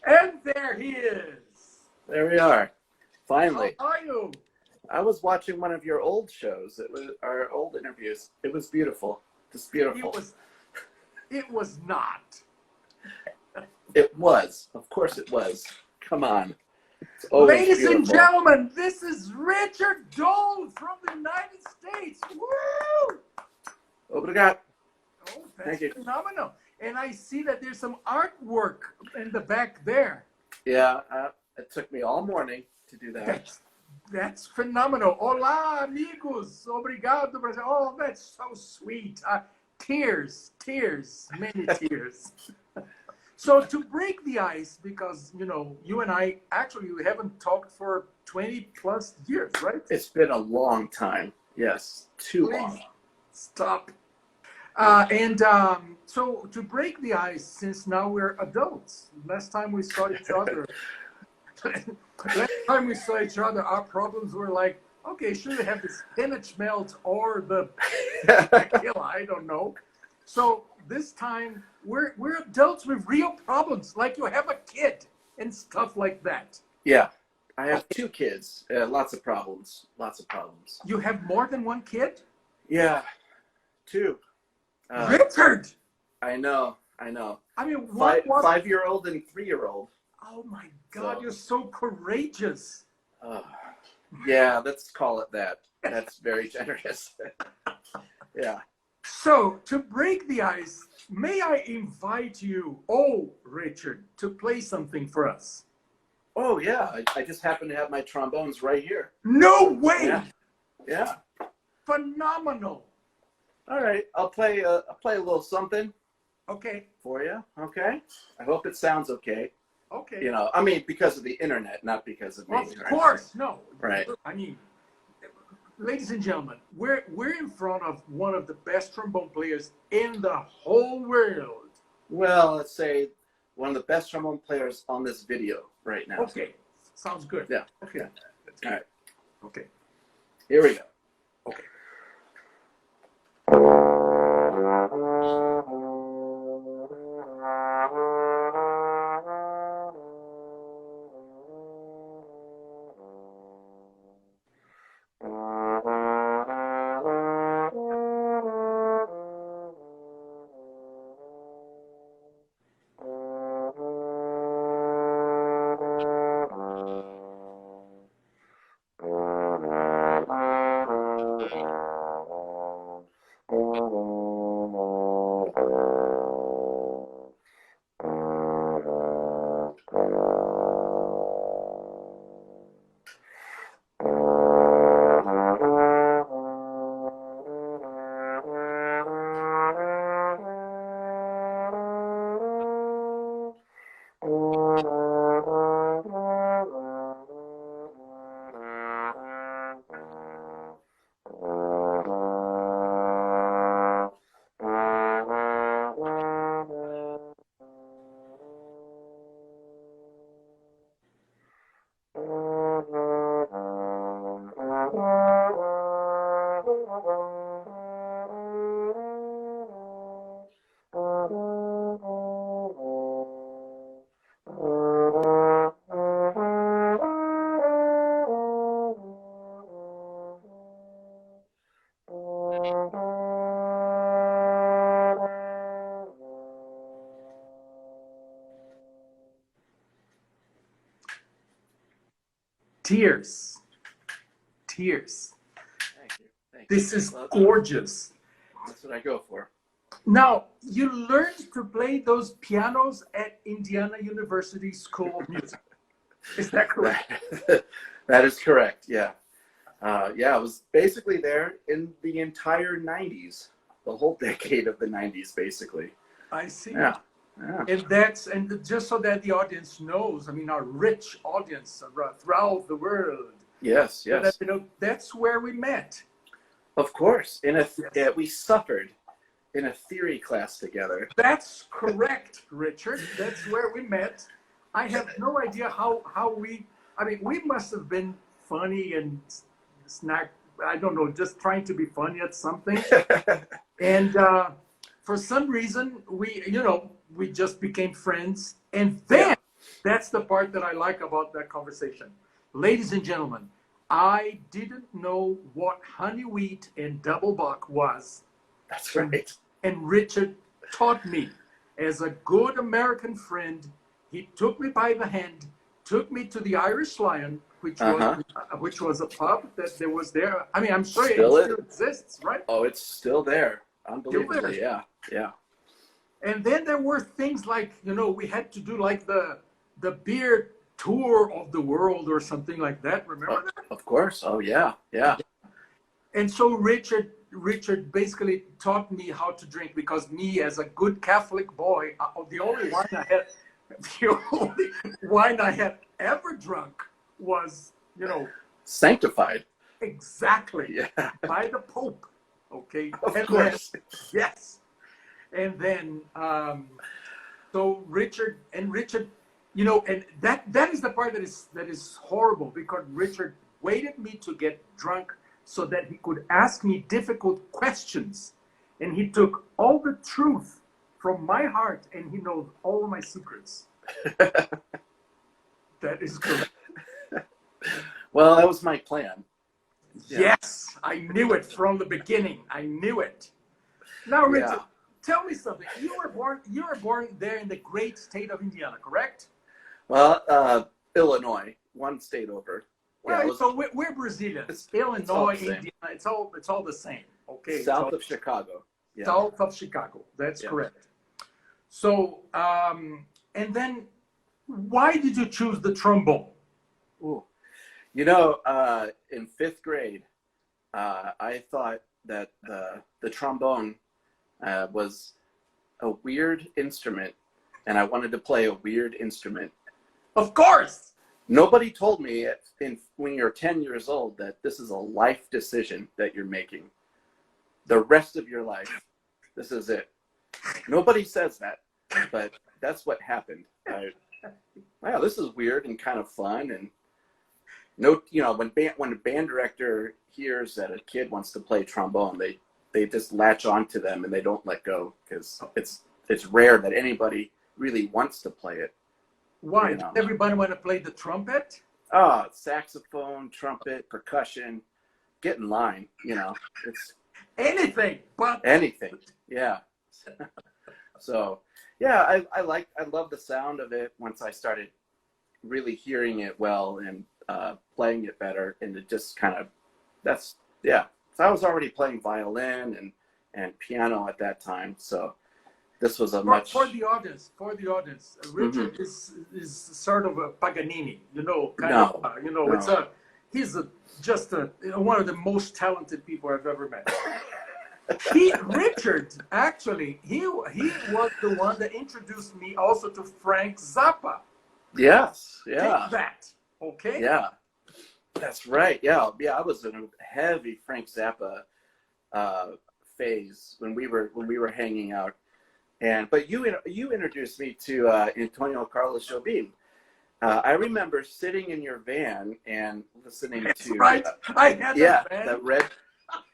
And there he is. There we are. Finally. How are you? I was watching one of your old shows. It was our old interviews. It was beautiful. Just beautiful. It was not. It was. Of course it was. Come on. Ladies beautiful. and gentlemen, this is Richard DOLE from the United States. Woo! Obrigado. Oh, Thank you. phenomenal. And I see that there's some artwork in the back there. Yeah, it took me all morning to do that. That's phenomenal. Olá, amigos. Obrigado, Brasil. Oh, that's so sweet. Tears, many tears. So to break the ice, because, you know, you and I, actually, we haven't talked for 20 plus years, right? It's been a long time. Yes, too long. Stop. So to break the ice, since now we're adults, last time we saw each other, our problems were like, okay, should we have the spinach melt or the tequila? I don't know. So this time we're adults with real problems, like you have a kid and stuff like that. Yeah, I have 2 kids. Lots of problems. Lots of problems. You have more than one kid? Yeah, 2. Richard! I know. I mean, 5-year-old and 3-year-old. Oh my God, so, you're so courageous. Yeah, let's call it that. That's very generous. Yeah. So, to break the ice, may I invite you, Richard, to play something for us? Oh, yeah. I just happen to have my trombones right here. No way! Yeah. Phenomenal. All right. I'll play a little something. Okay. For you. Okay. I hope it sounds okay. Okay. You know, I mean, because of the internet, not because of me. Of course, no. Right. I mean, ladies and gentlemen, we're in front of one of the best trombone players in the whole world. Well, let's say one of the best trombone players on this video right now. Okay. Sounds good. Yeah. Okay. All right. Okay. Here we go. Okay. Tears. Thank you. This is gorgeous. That's what I go for. Now, you learned to play those pianos at Indiana University School of Music. Is that correct? That is correct, yeah. Yeah, I was basically there in the entire 90s, the whole decade of the 90s, basically. I see. Yeah. And just so that the audience knows, I mean, our rich audience throughout the world. Yes. So that, you know, that's where we met. Of course. We suffered in a theory class together. That's correct, Richard. That's where we met. I have no idea how we must have been funny and I don't know, just trying to be funny at something. And for some reason, we just became friends. And then That's the part that I like about that conversation. Ladies and gentlemen, I didn't know what honey wheat and double buck was. That's right. And Richard taught me. As a good American friend, he took me by the hand, took me to the Irish Lion, which was a pub that there was there. I mean, I'm sure it still exists, right? Oh, it's still there. Unbelievably, there. yeah. And then there were things like, we had to do like the beer tour of the world or something like that. Remember that? Of course. Oh, yeah. And so Richard basically taught me how to drink, because me, as a good Catholic boy, the only wine I had ever drunk was, sanctified. Exactly. Yeah. By the Pope. Okay. Of course. Yes. And then, so Richard, and that is the part that is horrible, because Richard waited me to get drunk so that he could ask me difficult questions. And he took all the truth from my heart, and he knows all my secrets. That is correct. Well, that was my plan. Yeah. Yes, I knew it from the beginning. I knew it. Now, Richard, tell me something. You were born there in the great state of Indiana, correct? Well, Illinois, one state over. Well, so we're Brazilians. Illinois, Indiana, it's all the same. Okay. South of Chicago. Yeah. South of Chicago. That's correct. So, and then, why did you choose the trombone? Ooh. In 5th grade, I thought that the trombone was a weird instrument, and I wanted to play a weird instrument. Of course! Nobody told me when you're 10 years old that this is a life decision that you're making. The rest of your life, this is it. Nobody says that, but that's what happened. Wow, this is weird and kind of fun. And when a band director hears that a kid wants to play trombone, they just latch onto them and they don't let go, because it's rare that anybody really wants to play it. Why? Everybody want to play the trumpet? Saxophone, trumpet, percussion. Get in line. It's anything but anything. Yeah. So, yeah, I love the sound of it once I started really hearing it well and playing it better, and it just kind of So I was already playing violin and piano at that time, so this was for the audience. Richard is sort of a Paganini, he's just one of the most talented people I've ever met. Richard, actually, he was the one that introduced me also to Frank Zappa. Yes, yeah. Take that, okay? Yeah, that's right. Yeah. I was in a heavy Frank Zappa phase when we were hanging out. But you introduced me to Antonio Carlos Jobim. I remember sitting in your van and listening to. Right, I had that van.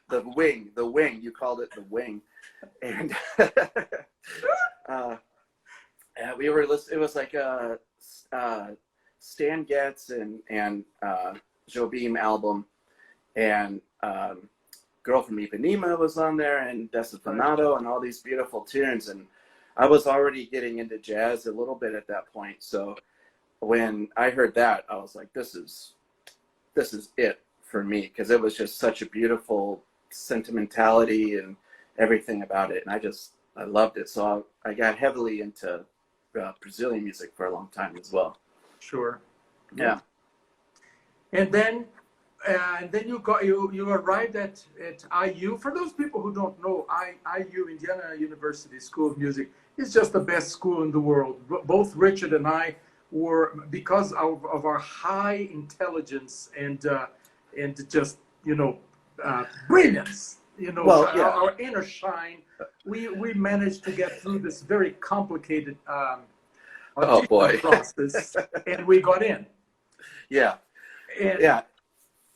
The wing. You called it the wing, and we were listening. It was like Stan Getz and Jobim album, and Girl from Ipanema was on there, and Desafinado, and all these beautiful tunes. And I was already getting into jazz a little bit at that point. So when I heard that, I was like, this is it for me, because it was just such a beautiful sentimentality and everything about it. And I loved it. So I got heavily into Brazilian music for a long time as well. Sure. Yeah. And then you arrived at IU. For those people who don't know, IU, Indiana University School of Music, is just the best school in the world. Both Richard and I were, because of our high intelligence and just brilliance, our inner shine, we managed to get through this very complicated process, and we got in. Yeah. And,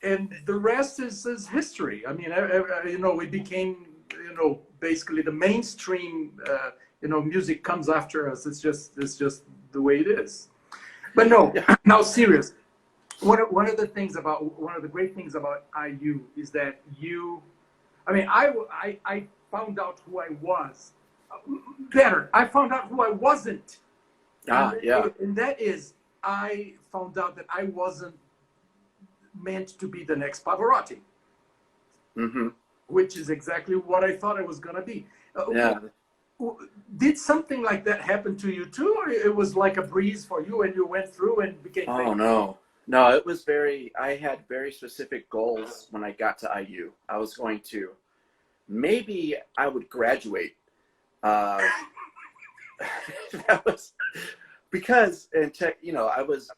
and the rest is history. I mean, we became, basically the mainstream, music comes after us. It's just the way it is. But no, Yeah. now serious. One of the great things about IU is that I found out who I was. Better, I found out who I wasn't. Yeah. And that is, I found out that I wasn't meant to be the next Pavarotti, Mm-hmm. which is exactly what I thought I was going to be. Yeah. Did something like that happen to you too, or it was like a breeze for you and you went through and became Oh, famous? no, it was I had very specific goals when I got to IU. I was going to, maybe I would graduate. That was because, and check, I was,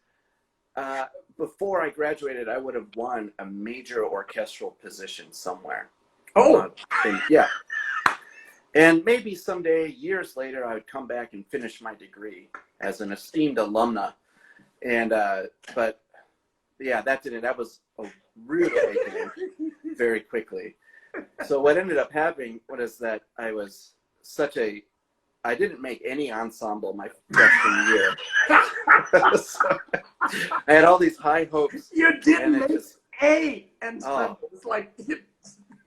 before I graduated, I would have won a major orchestral position somewhere. Oh, Yeah. And maybe someday, years later, I would come back and finish my degree as an esteemed alumna. And, but yeah, that was a rude awakening very quickly. So what ended up happening was that I didn't make any ensemble my freshman year. So, I had all these high hopes. you didn't make A ensemble. Oh. It's like,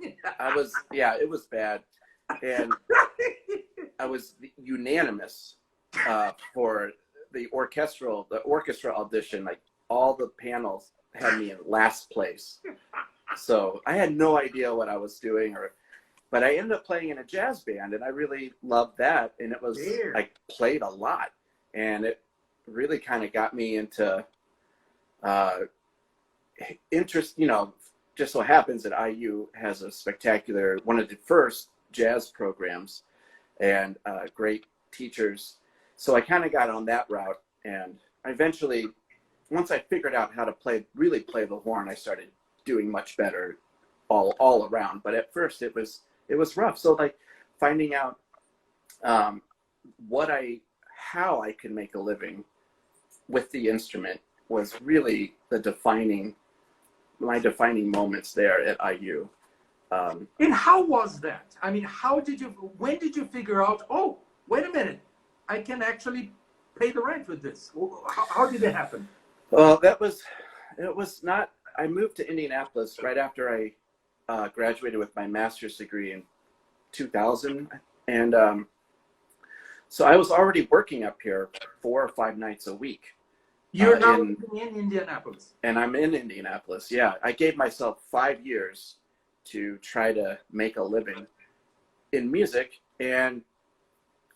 it was bad. And I was unanimous for the orchestra audition. Like, all the panels had me in last place. So I had no idea what I was doing, but I ended up playing in a jazz band, and I really loved that. And I played a lot, and it really kind of got me into interest. Just so happens that IU has one of the first jazz programs, and great teachers. So I kind of got on that route, and eventually, once I figured out how to really play the horn, I started doing much better all around. But at first it was rough. So like finding out how I could make a living with the instrument was really my defining moments there at IU. And how was that? I mean, when did you figure out, oh, wait a minute, I can actually pay the rent with this? How did it happen? Well, it was not, I moved to Indianapolis right after I graduated with my master's degree in 2000. And so I was already working up here 4 or 5 nights a week. You're now in Indianapolis. And I'm in Indianapolis, yeah. I gave myself 5 years to try to make a living in music, and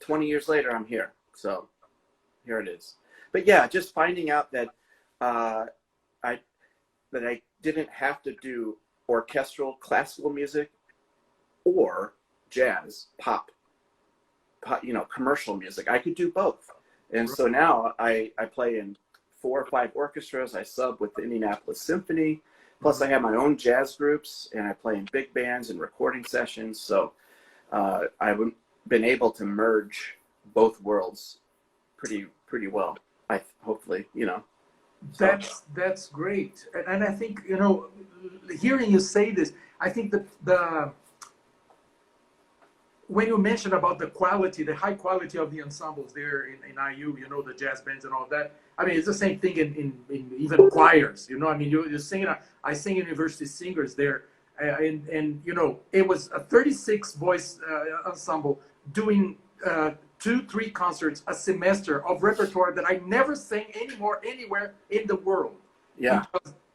20 years later, I'm here. So here it is. But yeah, just finding out that I didn't have to do orchestral classical music or jazz, pop, commercial music. I could do both. And so now I play in 4 or 5 orchestras. I sub with the Indianapolis Symphony. Plus, I have my own jazz groups, and I play in big bands and recording sessions. So I've been able to merge both worlds pretty well. Hopefully. That's great. And I think, hearing you say this, I think that when you mentioned about the high quality of the ensembles there in IU, the jazz bands and all that, I mean, it's the same thing in even choirs, I mean, you're singing, I sing university singers there, and it was a 36 voice ensemble doing 2-3 concerts a semester of repertoire that I never sang anywhere in the world. Yeah.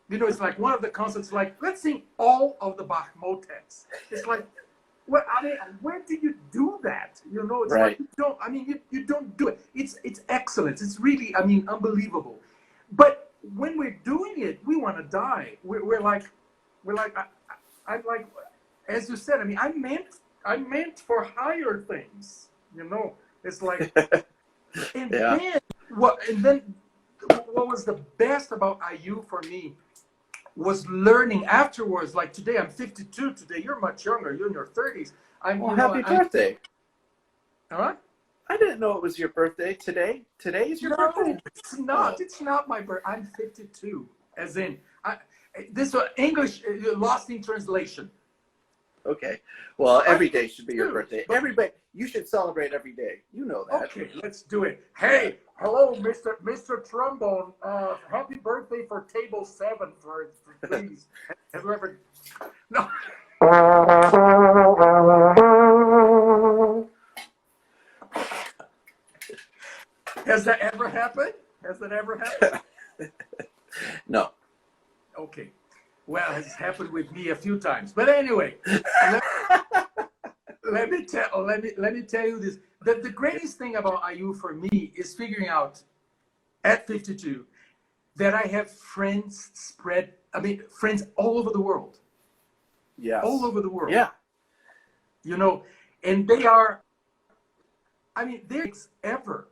Because, it's like one of the concerts, like, let's sing all of the Bach motets. It's like, well, I mean, where did you do that? It's right. Like you don't do it. It's excellence. It's really, unbelievable. But when we're doing it, we want to die. We're like, I'm like, as you said, I meant for higher things. It's like, and then what was the best about IU for me was learning afterwards. Like today, I'm 52. Today, you're much younger. You're in your 30s. Happy birthday! All right. I didn't know it was your birthday today. Today is your birthday. It's not. It's not my birthday. I'm 52. As in, this was English lost in translation. Okay. Well, every day should be your birthday. Everybody, you should celebrate every day. You know that. Okay, let's do it. Hey, Hello, Mr. Trombone. Happy birthday for table 7 for please. Have you ever? No. Has that ever happened? Has that ever happened? No. Okay. Well, it's happened with me a few times. But anyway, let me tell you this. The greatest thing about IU for me is figuring out at 52 that I have friends friends all over the world. Yes. All over the world. Yeah. You know, and they are, they're ever,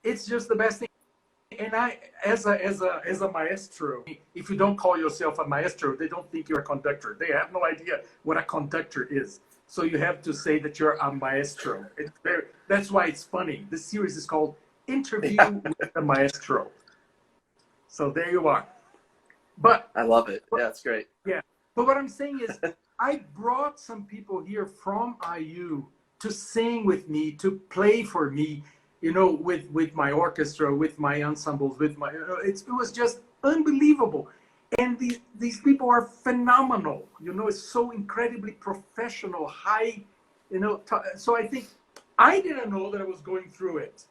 it's just the best thing. And I, as a maestro, if you don't call yourself a maestro, they don't think you're a conductor. They have no idea what a conductor is. So you have to say that you're a maestro. That's why it's funny. This series is called Interview with a Maestro. So there you are. But I love it. Yeah, it's great. Yeah. But what I'm saying is, I brought some people here from IU to sing with me, to play for me, with my orchestra, with my ensembles, with my, it was just unbelievable. And these people are phenomenal, it's so incredibly professional, high, so I think I didn't know that I was going through it,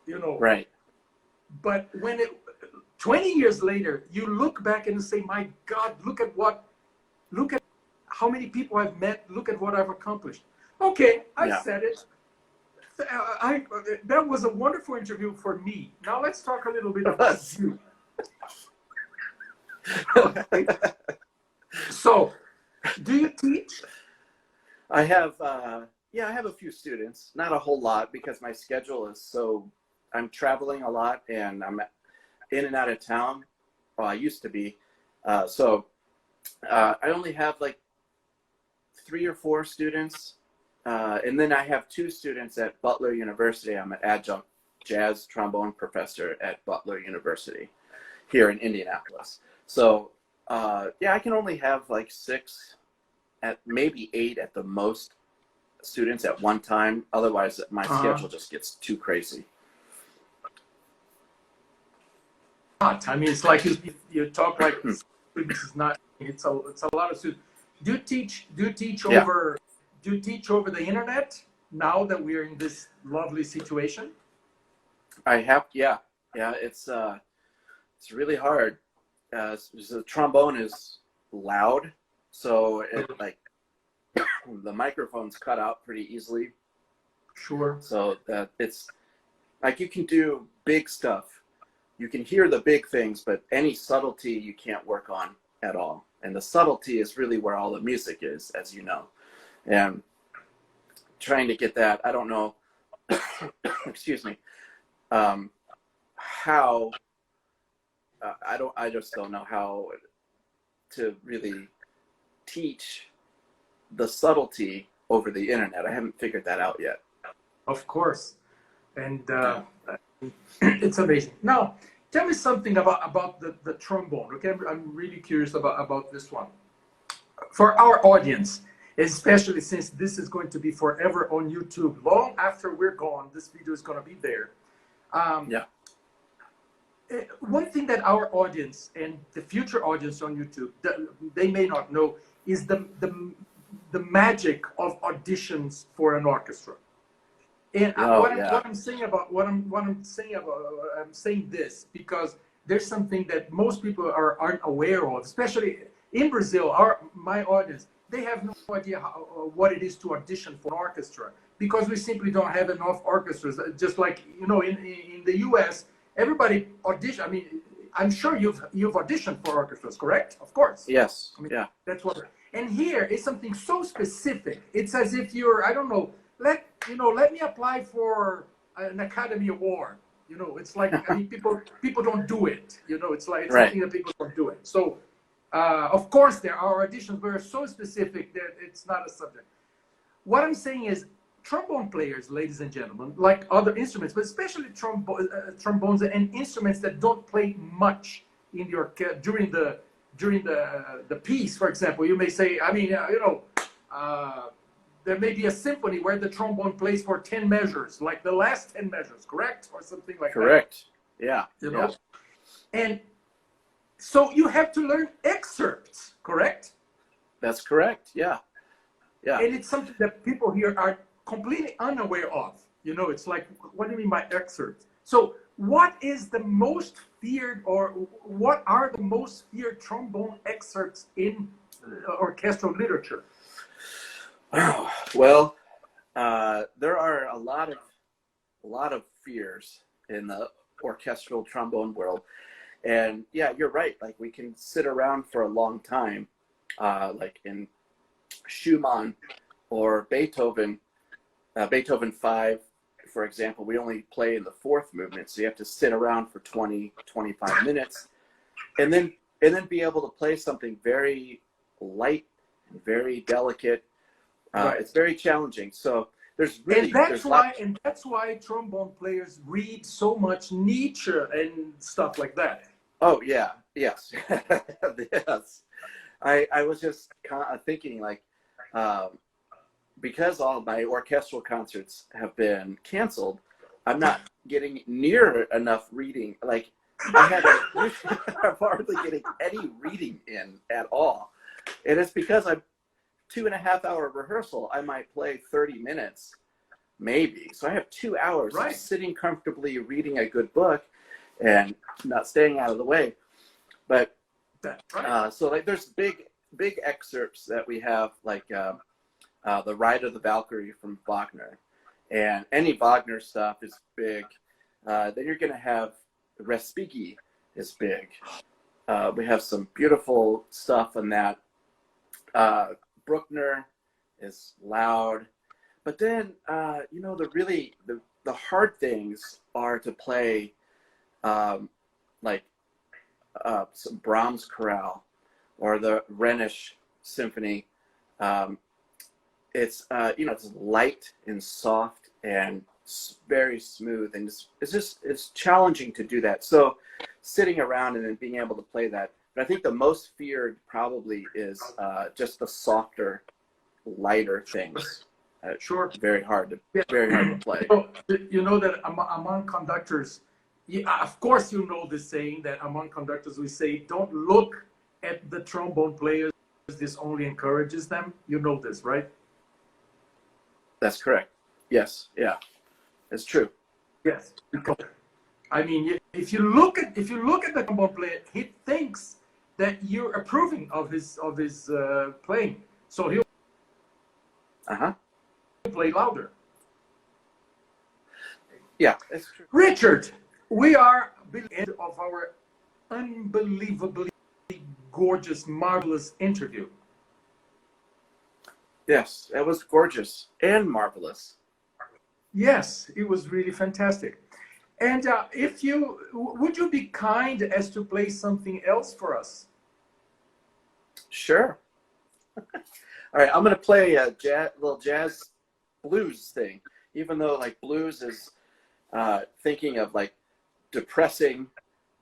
Right. But when 20 years later, you look back and you say, my God, look at how many people I've met, look at what I've accomplished. Okay, I said it. That was a wonderful interview for me. Now let's talk a little bit about you. Okay. So, do you teach? I have, I have a few students, not a whole lot because my schedule is I'm traveling a lot and I'm in and out of town. Well, I used to be. I only have like 3 or 4 students. And then I have 2 students at Butler University. I'm an adjunct jazz trombone professor at Butler University here in Indianapolis. So, I can only have like 6, at maybe 8 at the most students at one time. Otherwise, my schedule just gets too crazy. It's like you talk like students is not. It's a lot of students. Do you teach over the internet now that we're in this lovely situation? I have, yeah. It's really hard. The trombone is loud, so the microphone's cut out pretty easily. Sure. So that it's like you can do big stuff. You can hear the big things, but any subtlety you can't work on at all. And the subtlety is really where all the music is, as you know. And trying to get that, I don't know, excuse me, how, I just don't know how to really teach the subtlety over the internet. I haven't figured that out yet. Of course. And it's amazing. Now, tell me something about the trombone. Okay, I'm really curious about this one. For our audience, especially since this is going to be forever on YouTube, long after we're gone, this video is going to be there. One thing that our audience and the future audience on YouTube, they may not know, is the magic of auditions for an orchestra. And I'm saying this because there's something that most people aren't aware of, especially in Brazil. My audience, they have no idea what it is to audition for an orchestra because we simply don't have enough orchestras. Just like in the U.S., everybody audition. I mean, I'm sure you've auditioned for orchestras, correct? Of course. Yes. That's what. And here is something so specific. It's as if you're, I don't know. Let me apply for an Academy Award. It's like people don't do it. It's like it's something that people don't do it. So, of course, there are auditions, but they're so specific that it's not a subject. What I'm saying is, trombone players, ladies and gentlemen, like other instruments, but especially trombones and instruments that don't play much in your during the piece. For example, you may say, there may be a symphony where the trombone plays for 10 measures, like the last 10 measures, correct? Or something like Correct. Yeah. that. You know? And so you have to learn excerpts, correct? That's correct. Yeah. Yeah. And it's something that people here are completely unaware of. You know, it's like, what do you mean by excerpts? So what is the most feared, or what are the most feared trombone excerpts in orchestral literature? Well, there are a lot of fears in the orchestral trombone world, and yeah, you're right. Like, we can sit around for a long time, like in Schumann or Beethoven, Beethoven 5, for example. We only play in the fourth movement, so you have to sit around for 20, 25 minutes, and then be able to play something very light and very delicate. Right. It's very challenging. So there's really, and that's why trombone players read so much Nietzsche and stuff like that. Oh yeah, yes, yes. I was just thinking, like, because all my orchestral concerts have been canceled, I'm not getting near enough reading. Like, I'm hardly getting any reading in at all, and it's because I'm 2.5 hour rehearsal. I might play 30 minutes, maybe. So I have 2 hours of sitting comfortably reading a good book and not staying out of the way. But so, like, there's big excerpts that we have, like the Ride of the Valkyrie from Wagner, and any Wagner stuff is big. Then you're going to have Respighi is big. We have some beautiful stuff in that. Bruckner is loud, but then you know, the hard things are to play, like some Brahms chorale or the Rhenish symphony. It's you know, it's light and soft and very smooth, and it's challenging to do that. So sitting around and then being able to play that. But I think the most feared probably is just the softer, lighter things. Sure. Very hard to play. So, you know that among conductors, of course you know the saying that among conductors we say, don't look at the trombone players, this only encourages them. You know this, right? That's correct. Yes. Yeah. It's true. Yes. Because, I mean, if you look at the trombone player, he thinks that you're approving of his playing, so he'll play louder. Yeah, that's true. Richard, we are at the end of our unbelievably gorgeous, marvelous interview. Yes, that was gorgeous and marvelous. Yes, it was really fantastic. And would you be kind as to play something else for us? Sure. All right, I'm going to play a little jazz blues thing, even though, like, blues is thinking of, like, depressing.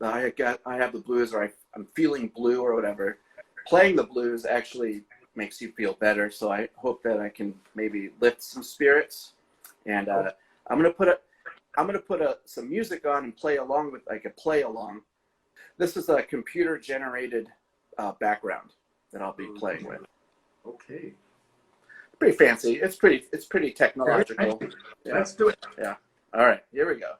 I have the blues, or I'm feeling blue or whatever. Playing the blues actually makes you feel better, so I hope that I can maybe lift some spirits. And I'm going to put some music on and play along with, like, a play along. This is a computer generated background that I'll be playing with. Okay. Pretty fancy. It's pretty technological. Yeah. Let's do it. Yeah. All right. Here we go.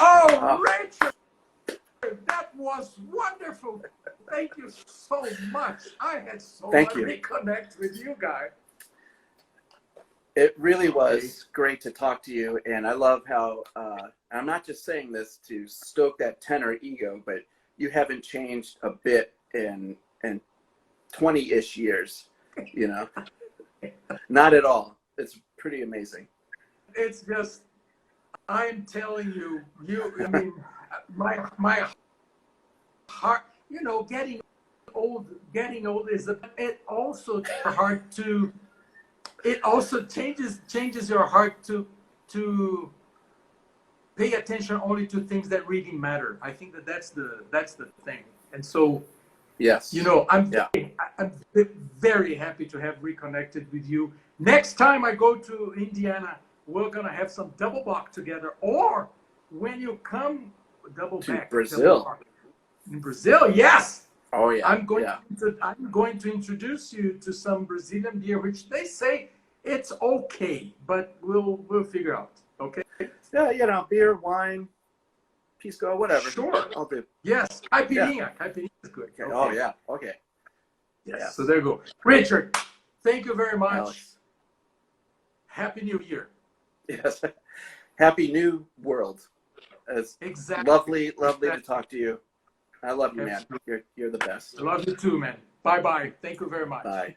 Oh, Richard, that was wonderful. Thank you so much. I had so much to reconnect with you guys. It really was great to talk to you, and I love how, I'm not just saying this to stoke that tenor ego, but you haven't changed a bit in 20-ish years, you know? Not at all. It's pretty amazing. It's just, I'm telling you, I mean, my heart, you know, getting old is, it also hard to, it also changes your heart to pay attention only to things that really matter. I think that's the thing. And so, yes, you know, I'm very happy to have reconnected with you. Next time I go to Indiana, we're gonna have some double buck together. Or when you come to Brazil. In Brazil, yes. Oh yeah. I'm going to introduce you to some Brazilian beer, which they say it's okay, but we'll figure out. Okay. Yeah, you know, beer, wine, pisco, whatever. Sure. I'll do. Yes, caipirinha. Caipirinha is good. Okay. Oh yeah. Okay. Yes. Yeah. So there you go. Richard, thank you very much. Alex. Happy New Year. Yes. Happy New World. It's lovely to talk to you. I love you, man. You're the best. I love you too, man. Bye-bye. Thank you very much. Bye.